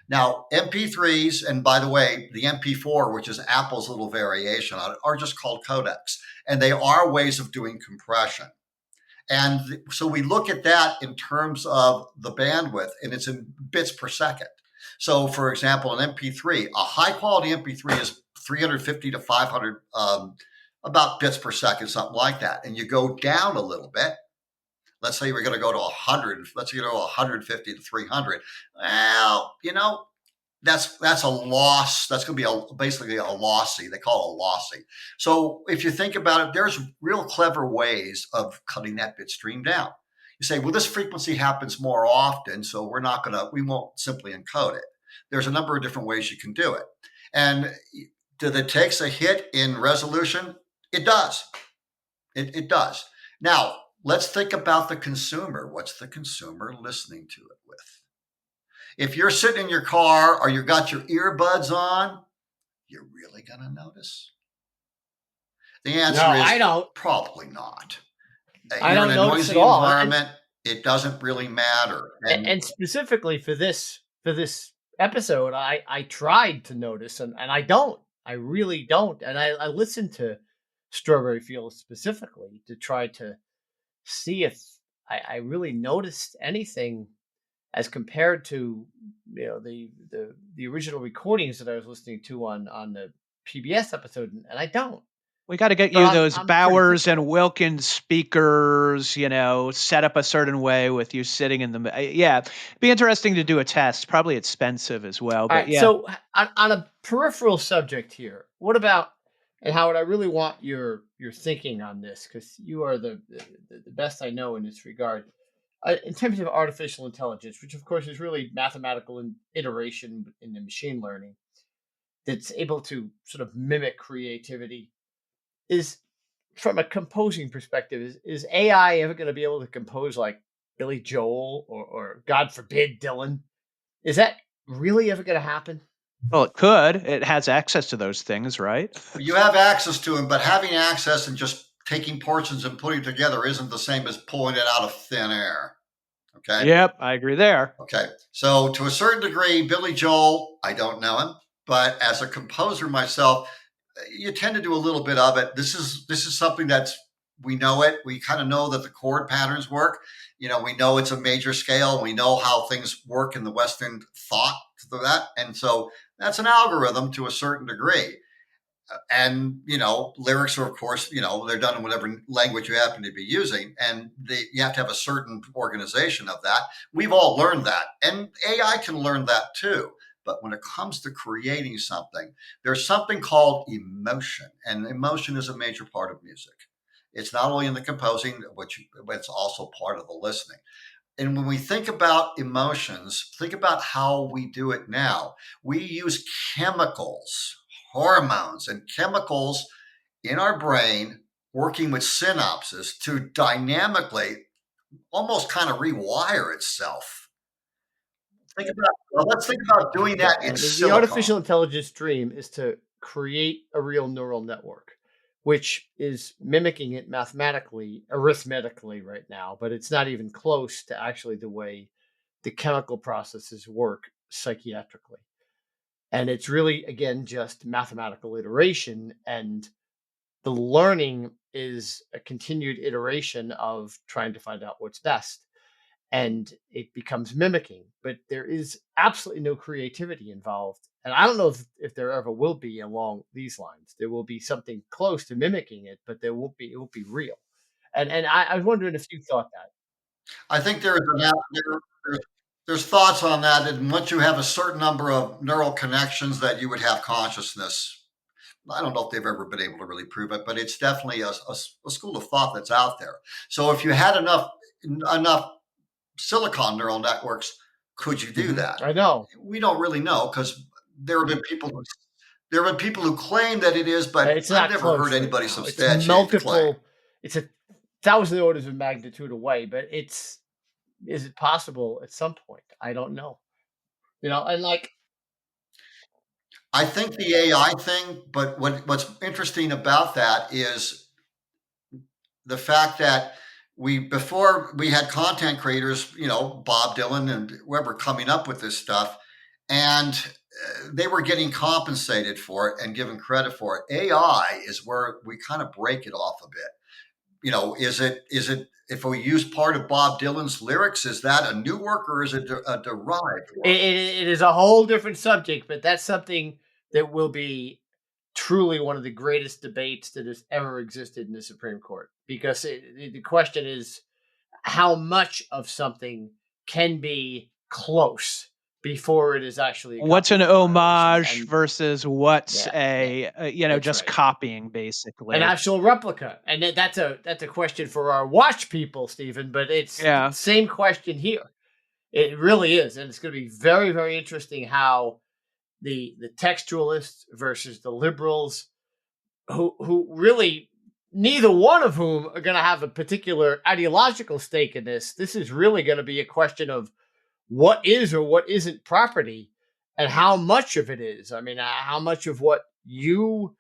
Now, MP3s, and by the way, the MP4, which is Apple's little variation on it, are just called codecs. And they are ways of doing compression. And so we look at that in terms of the bandwidth, and it's in bits per second. So, for example, an MP3, a high quality MP3 is 350 to 500 about bits per second, something like that. And you go down a little bit. Let's say we're going to go to 100. Let's go to 150 to 300. Well, that's a loss. That's going to be basically a lossy. They call it a lossy. So if you think about it, there's real clever ways of cutting that bit stream down. You say, well, this frequency happens more often, so we won't simply encode it. There's a number of different ways you can do it. And does it take a hit in resolution? It does. It does. Now, let's think about the consumer. What's the consumer listening to it with? If you're sitting in your car or you've got your earbuds on, you're really going to notice? The answer is I don't. Probably not. I don't in a notice noisy at all. environment, it doesn't really matter. And specifically for this episode, I tried to notice, and I don't. I really don't. And I listened to Strawberry Fields specifically to try to see if I really noticed anything as compared to the original recordings that I was listening to on the PBS episode, and I don't. We got to get you those Bowers and Wilkins speakers, set up a certain way with you sitting in the. Yeah, it'd be interesting to do a test. Probably expensive as well. But yeah. So on a peripheral subject here, what about? And Howard, I really want your thinking on this, because you are the best I know in this regard. In terms of artificial intelligence, which of course is really mathematical iteration in the machine learning, that's able to sort of mimic creativity, is from a composing perspective, is AI ever going to be able to compose like Billy Joel or God forbid Dylan? Is that really ever going to happen? Well, it could. It has access to those things, right? You have access to them, but having access and just taking portions and putting it together isn't the same as pulling it out of thin air. Okay. Yep, I agree there. Okay. So to a certain degree, Billy Joel, I don't know him, but as a composer myself, you tend to do a little bit of it. This is something we know it. We kind of know that the chord patterns work. We know it's a major scale. We know how things work in the Western thought to that. And so that's an algorithm to a certain degree. And, lyrics are, of course, they're done in whatever language you happen to be using. And you have to have a certain organization of that. We've all learned that. And AI can learn that too. But when it comes to creating something, there's something called emotion. And emotion is a major part of music. It's not only in the composing, but it's also part of the listening. And when we think about emotions, think about how we do it now. We use chemicals, hormones, and chemicals in our brain working with synapses to dynamically almost kind of rewire itself. Let's think about doing that in silicon. The artificial intelligence dream is to create a real neural network, which is mimicking it mathematically, arithmetically right now, but it's not even close to actually the way the chemical processes work psychiatrically. And it's really, again, just mathematical iteration, and the learning is a continued iteration of trying to find out what's best. And it becomes mimicking, but there is absolutely no creativity involved. And I don't know if there ever will be along these lines. There will be something close to mimicking it, but it won't be real. And I was wondering if you thought that. I think there's thoughts on that. And once you have a certain number of neural connections, that you would have consciousness. I don't know if they've ever been able to really prove it, but it's definitely a school of thought that's out there. So if you had enough silicon neural networks, could you do that? I know. We don't really know, because there have been people who claim that it is, but It's I've not never close heard right anybody now. It's substantiate the claim. multiple. It's 1,000 orders of magnitude away, but is it possible at some point? I don't know. And like, I think the AI thing, but what's interesting about that is the fact that before we had content creators, Bob Dylan and whoever, coming up with this stuff, and they were getting compensated for it and given credit for it. AI is where we kind of break it off a bit. Is it if we use part of Bob Dylan's lyrics, is that a new work, or is it a derived work? it is a whole different subject, but that's something that will be truly one of the greatest debates that has ever existed in the Supreme Court, because the question is how much of something can be close before it is actually what's an homage versus what's just right. copying, basically an actual replica. And that's a question for our watch people, Stephen, but it's the same question here. It really is, and it's going to be very, very interesting how the textualists versus the liberals, who really, neither one of whom are going to have a particular ideological stake in this. This is really going to be a question of what is or what isn't property, and how much of it is. I mean, how much of what you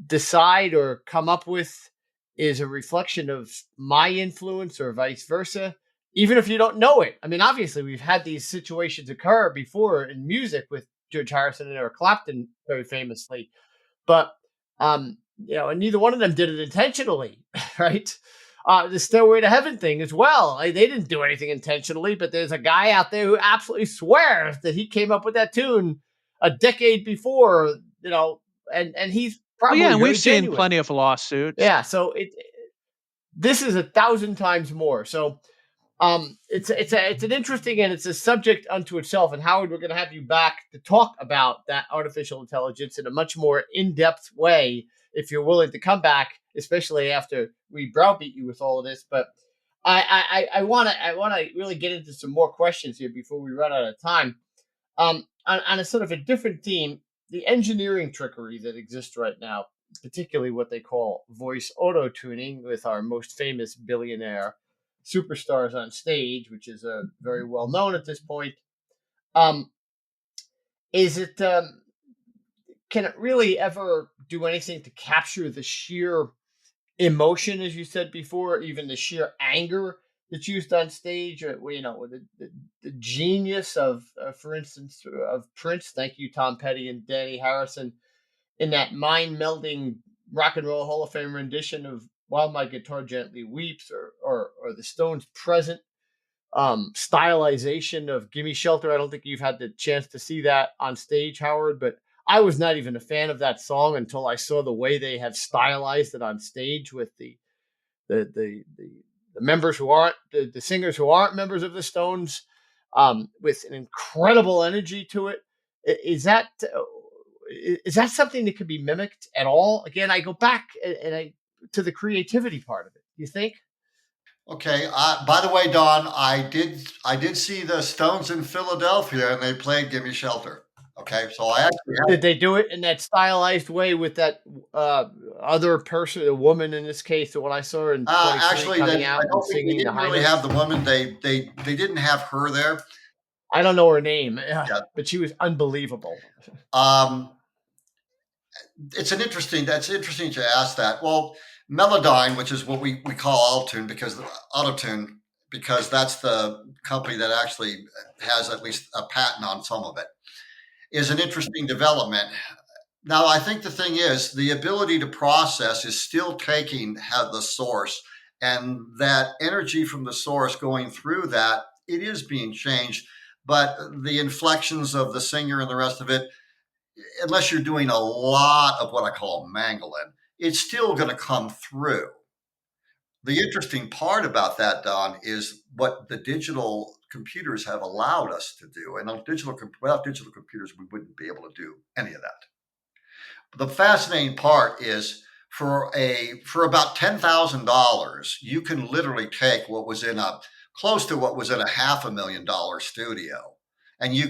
decide or come up with is a reflection of my influence, or vice versa, even if you don't know it. I mean, obviously, we've had these situations occur before in music with George Harrison and Eric Clapton, very famously, but and neither one of them did it intentionally, right? The Stairway to Heaven thing as well. They didn't do anything intentionally, but there's a guy out there who absolutely swears that he came up with that tune a decade before, and he's probably and we've genuine. seen plenty of lawsuits. Yeah, so this is 1,000 times more. So it's an interesting, and it's a subject unto itself. And Howard, we're going to have you back to talk about that artificial intelligence in a much more in-depth way, if you're willing to come back, especially after we browbeat you with all of this. But I want to really get into some more questions here before we run out of time. On a sort of a different theme, the engineering trickery that exists right now, particularly what they call voice auto tuning with our most famous billionaire superstars on stage, which is very well known at this point. Is it can it really ever do anything to capture the sheer emotion, as you said before, even the sheer anger that's used on stage, or the genius of, for instance, of Prince? Thank you, Tom Petty and Danny Harrison, in that mind-melding Rock and Roll Hall of Fame rendition of "While My Guitar Gently Weeps," or the Stones' present stylization of "Gimme Shelter." I don't think you've had the chance to see that on stage, Howard, but I was not even a fan of that song until I saw the way they have stylized it on stage with the members who aren't the singers who aren't members of the Stones, with an incredible energy to it. Is that something that could be mimicked at all? Again, I go back to the creativity part of it. You think? Okay. By the way, Don, I did see the Stones in Philadelphia, and they played "Give Me Shelter." Okay, so I actually did they do it in that stylized way with that other person, a woman in this case, the one I saw in actually coming out and singing? They didn't really have the woman. They didn't have her there. I don't know her name, but she was unbelievable. That's interesting to ask that. Well, Melodyne, which is what we call autotune, because that's the company that actually has at least a patent on some of it, is an interesting development. Now, I think the thing is, the ability to process is still taking the source, and that energy from the source going through that, it is being changed, but the inflections of the singer and the rest of it, unless you're doing a lot of what I call mangling, it's still going to come through. The interesting part about that, Don, is what the digital computers have allowed us to do. And without digital computers, we wouldn't be able to do any of that. The fascinating part is for about $10,000, you can literally take what was in close to what was in a $500,000 studio. And you're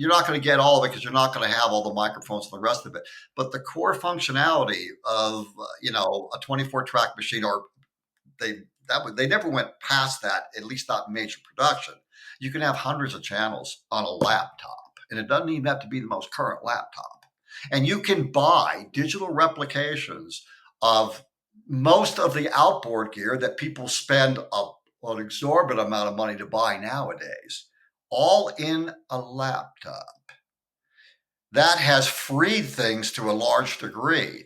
not going to get all of it because you're not going to have all the microphones and the rest of it. But the core functionality of, a 24-track machine, or they never went past that, at least not major production. You can have hundreds of channels on a laptop, and it doesn't even have to be the most current laptop. And you can buy digital replications of most of the outboard gear that people spend an exorbitant amount of money to buy nowadays, all in a laptop. That has freed things to a large degree.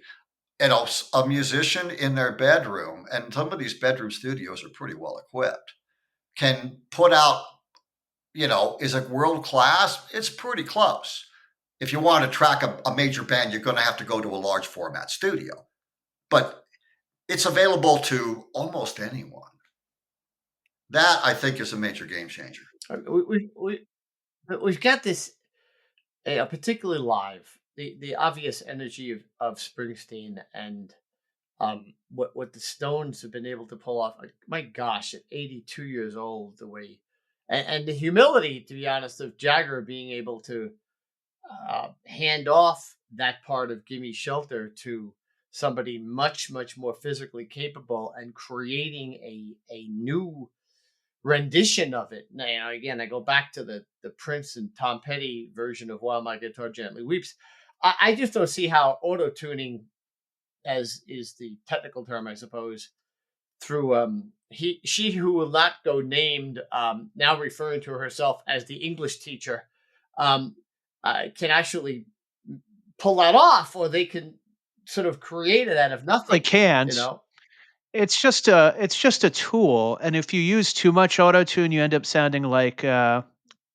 A musician in their bedroom, and some of these bedroom studios are pretty well equipped, can put out, is it world class? It's pretty close. If you want to track a major band, you're going to have to go to a large format studio. But it's available to almost anyone. That, I think, is a major game changer. We've got this, particularly live, the obvious energy of Springsteen and what the Stones have been able to pull off. My gosh, at 82 years old, the way and the humility, to be honest, of Jagger being able to hand off that part of Gimme Shelter to somebody much, much more physically capable and creating a new rendition of it. Now, again, I go back to the Prince and Tom Petty version of While My Guitar Gently Weeps. I just don't see how auto-tuning, as is the technical term, I suppose, through she who will not go named, now referring to herself as the English teacher, can actually pull that off, or they can sort of create it out of nothing. They can't. It's just a tool, and if you use too much auto-tune, you end up sounding like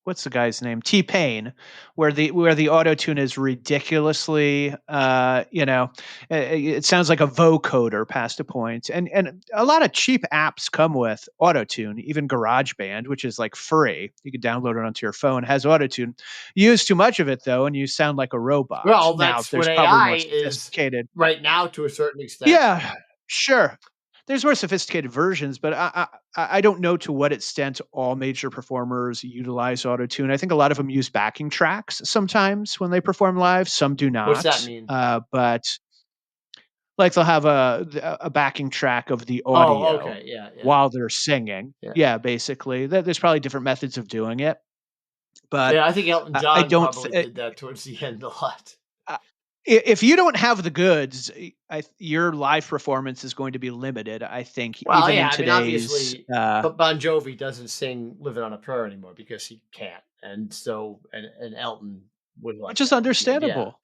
what's the guy's name? T-Pain, where the auto-tune is ridiculously, it sounds like a vocoder past a point. And a lot of cheap apps come with auto-tune, even GarageBand, which is like free. You can download it onto your phone, has auto-tune. You use too much of it though, and you sound like a robot. Well, that's now, there's what probably AI more sophisticated. is right now to a certain extent. Yeah, sure. There's more sophisticated versions, but I don't know to what extent all major performers utilize autotune. I think a lot of them use backing tracks sometimes when they perform live. Some do not. What's that mean? But like they'll have a backing track of the audio while they're singing. Yeah, basically. There's probably different methods of doing it. But I think Elton John probably did that towards the end a lot. If you don't have the goods, your live performance is going to be limited, I think. Well, even in today's, obviously, but Bon Jovi doesn't sing "Living on a Prayer" anymore because he can't, and so and Elton would like, which is understandable.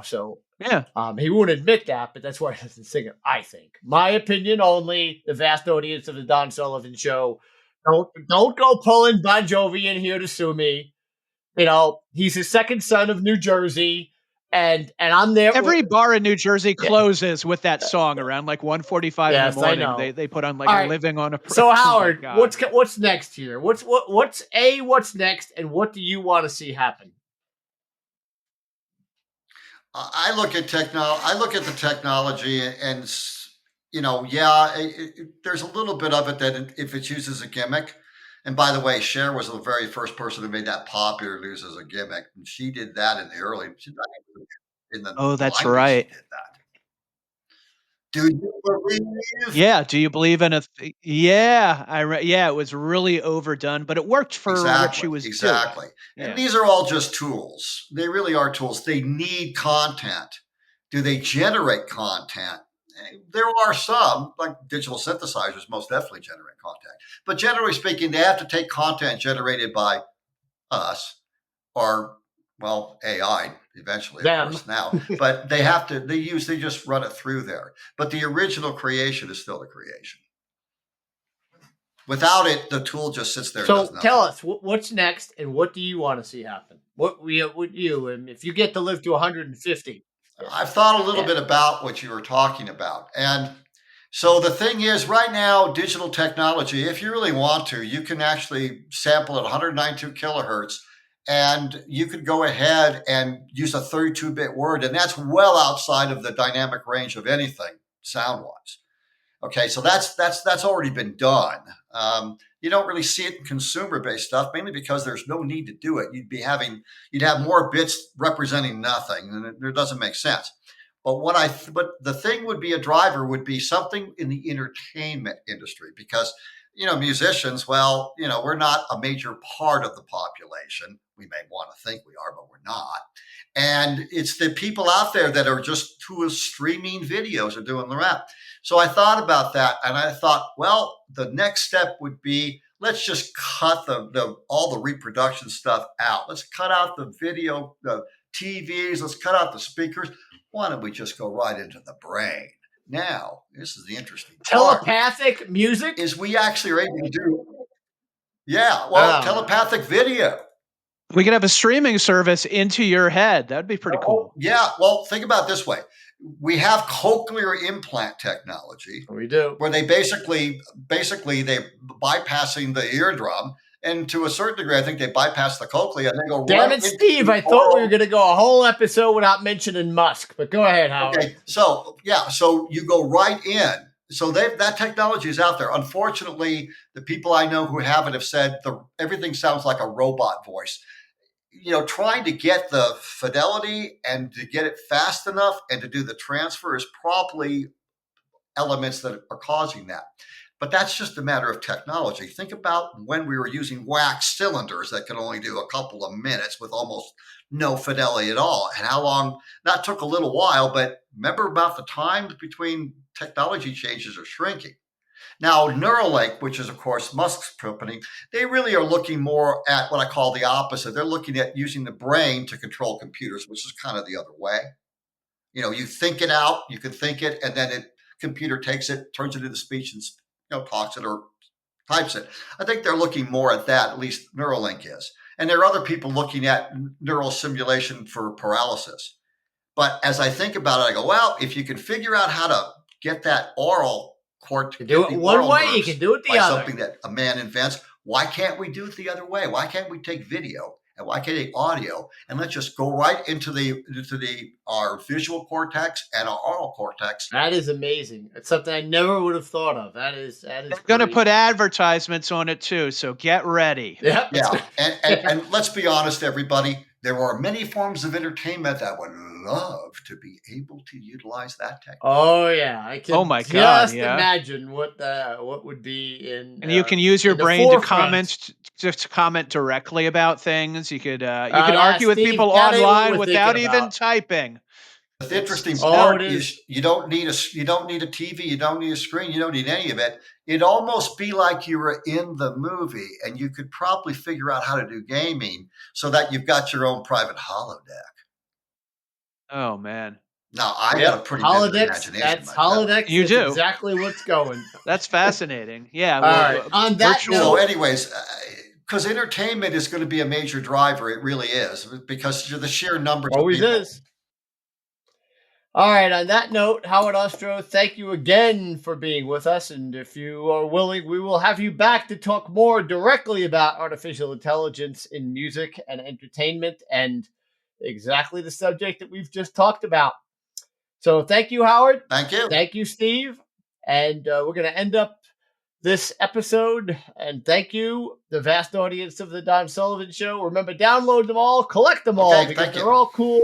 So yeah, he won't admit that, but that's why he doesn't sing it. I think, my opinion only. The vast audience of the Don Sullivan Show, don't go pulling Bon Jovi in here to sue me. He's the second son of New Jersey. And I'm there. Every bar in New Jersey closes with that song around like 1:45 in the morning. They put on like "Living on a Prayer." So Howard, what's next here? What's next, and what do you want to see happen? I look at the technology, and there's a little bit of it that if it's used as a gimmick. And by the way, Cher was the very first person who made that popular to use as a gimmick. And she did that in the early, that's 90s, right. She did that. Do you believe? Yeah. Do you believe in it was really overdone, but it worked for what she was doing. And these are all just tools. They really are tools. They need content. Do they generate content? There are some, like digital synthesizers, most definitely generate content. But generally speaking, they have to take content generated by us or, AI eventually, of course, now. But they just run it through there. But the original creation is still the creation. Without it, the tool just sits there. So tell us, what's next and what do you want to see happen? What would you, and if you get to live to 150? I've thought a little bit about what you were talking about. And So the thing is, right now, digital technology, if you really want to, you can actually sample at 192 kilohertz, and you could go ahead and use a 32-bit word, and that's well outside of the dynamic range of anything sound-wise. Okay, so that's already been done. You don't really see it in consumer-based stuff, mainly because there's no need to do it. You'd have more bits representing nothing, and it doesn't make sense. But the thing would be a driver would be something in the entertainment industry, because musicians, well, we're not a major part of the population. We may want to think we are, but we're not. And it's the people out there that are just who are streaming videos or doing the rap. So I thought about that, and I thought, well, the next step would be, let's just cut all the reproduction stuff out. Let's cut out the video, the TVs. Let's cut out the speakers. Why don't we just go right into the brain? Now, this is the interesting part. Telepathic music? Is we actually are able to do, telepathic video. We could have a streaming service into your head. That'd be pretty cool. Yeah, well, think about it this way. We have cochlear implant technology. We do. Where they basically they bypassing the eardrum, and to a certain degree, I think they bypass the cochlea and they go. Damn it, Steve! I thought we were going to go a whole episode without mentioning Musk, but go ahead, Howard. Okay, so you go right in. So that technology is out there. Unfortunately, the people I know who have it have said everything sounds like a robot voice. Trying to get the fidelity and to get it fast enough and to do the transfer is probably elements that are causing that. But that's just a matter of technology. Think about when we were using wax cylinders that could only do a couple of minutes with almost no fidelity at all, and how long that took. A little while, but remember about the time between technology changes are shrinking. Now, Neuralink, which is, of course, Musk's company, they really are looking more at what I call the opposite. They're looking at using the brain to control computers, which is kind of the other way. You think it out, you can think it, and then computer takes it, turns it into speech, and talks it or types it. I think they're looking more at that, at least Neuralink is. And there are other people looking at neural simulation for paralysis. But as I think about it, I go, well, if you can figure out how to get that oral cord to do it one way, you can do it the other. Something that a man invents. Why can't we do it the other way? Why can't we take video and why can't we take audio and let's just go right into our visual cortex and our oral cortex? That is amazing. It's something I never would have thought of. That is. They're going to put advertisements on it too, so get ready. Yep. Yeah, and let's be honest, everybody. There are many forms of entertainment that would love to be able to utilize that technology. Oh yeah, I can. Oh my God! Just imagine what would be in. And you can use your brain to comment directly about things. You could argue with people online without even typing. The interesting part is you don't need a TV, you don't need a screen, you don't need any of it. It'd almost be like you were in the movie, and you could probably figure out how to do gaming so that you've got your own private holodeck. Oh man! Now I got a pretty good imagination. That's holodeck. You do exactly what's going. That's fascinating. Yeah. All right. On that note, so anyways. Because entertainment is going to be a major driver. It really is, because the sheer numbers. Always is. All right. On that note, Howard Ostrow, thank you again for being with us. And if you are willing, we will have you back to talk more directly about artificial intelligence in music and entertainment and exactly the subject that we've just talked about. So thank you, Howard. Thank you. Thank you, Steve. And we're going to end up this episode. And thank you, the vast audience of the Don Sullivan Show. Remember, download them all, collect them all, because they're all cool.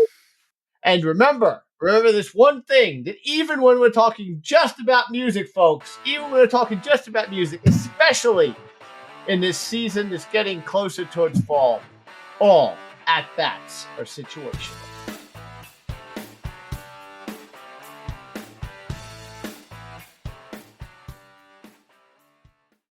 And remember this one thing, that even when we're talking just about music, folks, even when we're talking just about music, especially in this season that's getting closer towards fall, all at-bats are situational.